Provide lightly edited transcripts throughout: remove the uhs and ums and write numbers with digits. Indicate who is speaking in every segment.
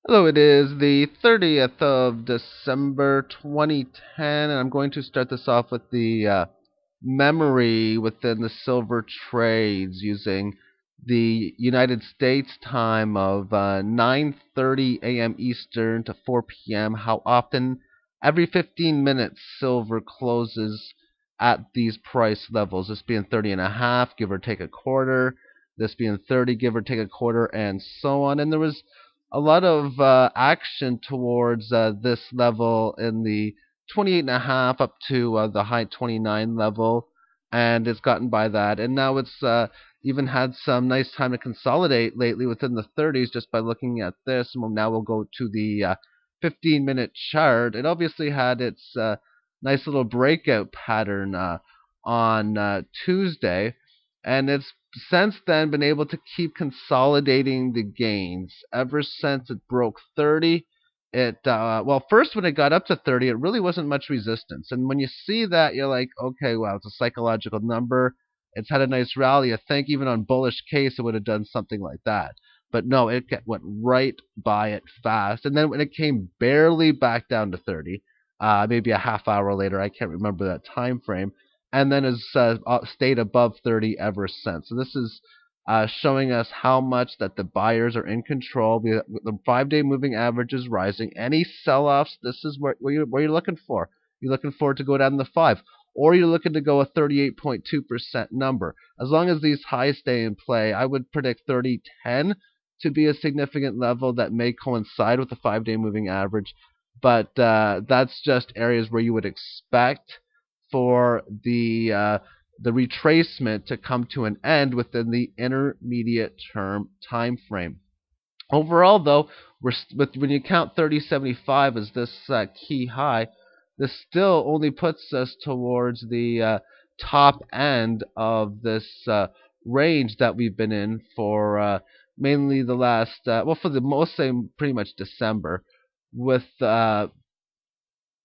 Speaker 1: Hello, it is the 30th of December 2010, and I'm going to start this off with the memory within the silver trades using the United States time of 9:30 a.m. Eastern to 4 p.m. How often? Every 15 minutes, silver closes at these price levels. This being 30 and a half, give or take a quarter. This being 30, give or take a quarter, and so on. And there was a lot of action towards this level in the 28 and a half up to the high 29 level, and it's gotten by that. And now it's even had some nice time to consolidate lately within the 30s just by looking at this. And now we'll go to the 15-minute chart. It obviously had its nice little breakout pattern on Tuesday, and it's since then been able to keep consolidating the gains ever since it broke 30. Well, first when it got up to 30, it really wasn't much resistance, and when you see that, you're like, okay, well, it's a psychological number. It's had a nice rally. I think even on bullish case, it would have done something like that. But no, it went right by it fast, and then when it came barely back down to 30, maybe a half hour later, I can't remember that time frame, and then has stayed above 30 ever since. So this is showing us how much that the buyers are in control. The 5-day moving average is rising. Any sell-offs, this is where you're looking for. You're looking for it to go down to the 5, or you're looking to go a 38.2% number. As long as these highs stay in play, I would predict 30.10 to be a significant level that may coincide with the 5-day moving average. But that's just areas where you would expect for the retracement to come to an end within the intermediate term time frame. Overall, though, when you count 30.75 as this key high, this still only puts us towards the top end of this range that we've been in for mainly the last, well, for the most, say, pretty much December, with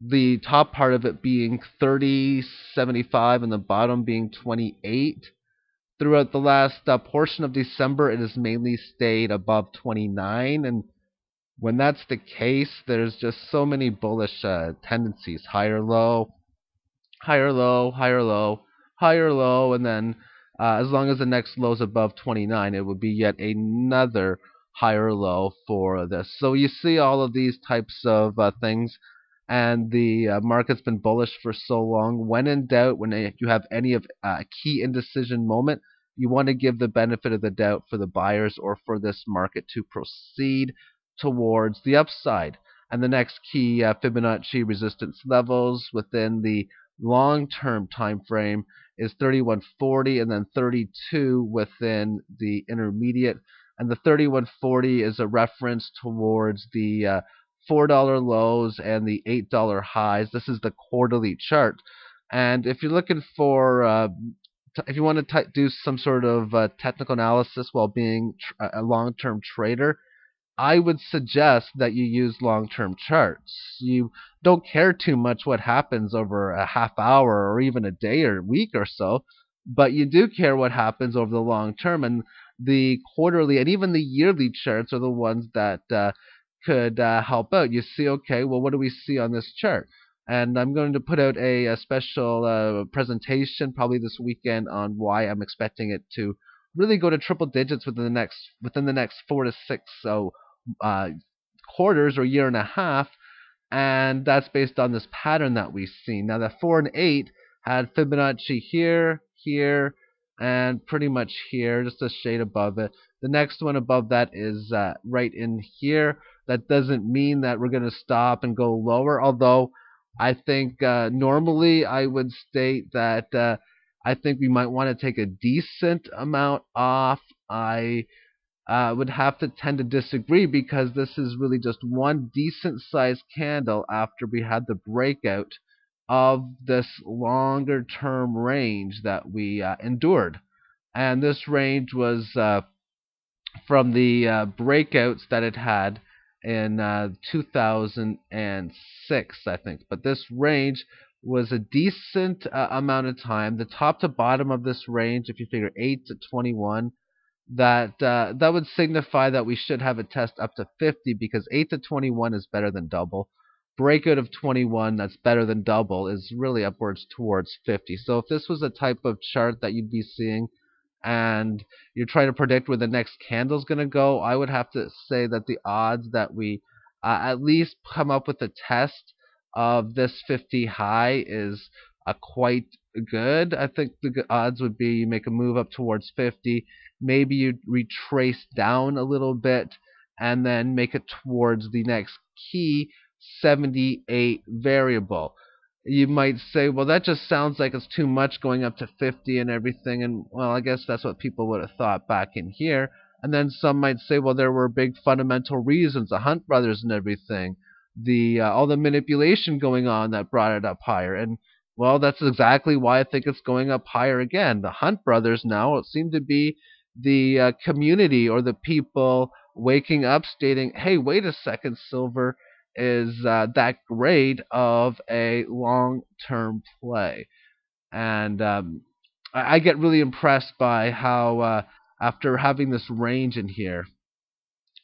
Speaker 1: the top part of it being 30.75 and the bottom being 28. Throughout the last portion of December, it has mainly stayed above 29, and when that's the case, there's just so many bullish tendencies: higher low, higher low, higher low, higher low, and then as long as the next low is above 29, it would be yet another higher low for this. So you see all of these types of things, and the market's been bullish for so long. When in doubt, when you have any of a key indecision moment, you want to give the benefit of the doubt for the buyers or for this market to proceed towards the upside. And the next key Fibonacci resistance levels within the long-term time frame is 3140 and then 32 within the intermediate. And the 3140 is a reference towards the $4 lows and the $8 highs. This is the quarterly chart. And if you're looking for if you want to do some sort of technical analysis while being a long-term trader, I would suggest that you use long-term charts. You don't care too much what happens over a half hour or even a day or week or so, but you do care what happens over the long term. And the quarterly and even the yearly charts are the ones that could help out. You see, okay, well, what do we see on this chart? And I'm going to put out a special presentation probably this weekend on why I'm expecting it to really go to triple digits within the next 4 to 6 uh, quarters or year and a half, and that's based on this pattern that we've seen. Now, the 4 and 8 had Fibonacci here, here, and pretty much here, just a shade above it. The next one above that is right in here. That doesn't mean that we're going to stop and go lower, although I think normally I would state that I think we might want to take a decent amount off. I would have to tend to disagree because this is really just one decent sized candle after we had the breakout of this longer term range that we endured. And this range was from the breakouts that it had in 2006, I think. But this range was a decent amount of time. The top to bottom of this range, if you figure 8 to 21, that would signify that we should have a test up to 50, because 8 to 21 is better than double. Breakout of 21 that's better than double is really upwards towards 50. So if this was a type of chart that you'd be seeing and you're trying to predict where the next candle is going to go, I would have to say that the odds that we at least come up with a test of this 50 high is quite good. I think the odds would be you make a move up towards 50, maybe you retrace down a little bit, and then make it towards the next key, 78 variable. You might say, well, that just sounds like it's too much going up to 50 and everything. And, well, I guess that's what people would have thought back in here. And then some might say, well, there were big fundamental reasons, the Hunt brothers and everything, the all the manipulation going on that brought it up higher. And, well, that's exactly why I think it's going up higher again. The Hunt brothers now seem to be the community or the people waking up stating, hey, wait a second, silver is that great of a long-term play. And I get really impressed by how after having this range in here,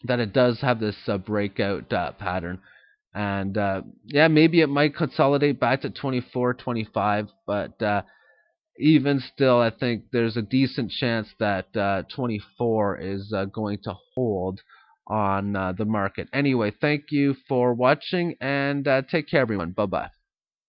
Speaker 1: that it does have this breakout pattern. And yeah, maybe it might consolidate back to 24, 25, but even still, I think there's a decent chance that 24 is going to hold on the market. Anyway, thank you for watching, and take care, everyone. Bye-bye.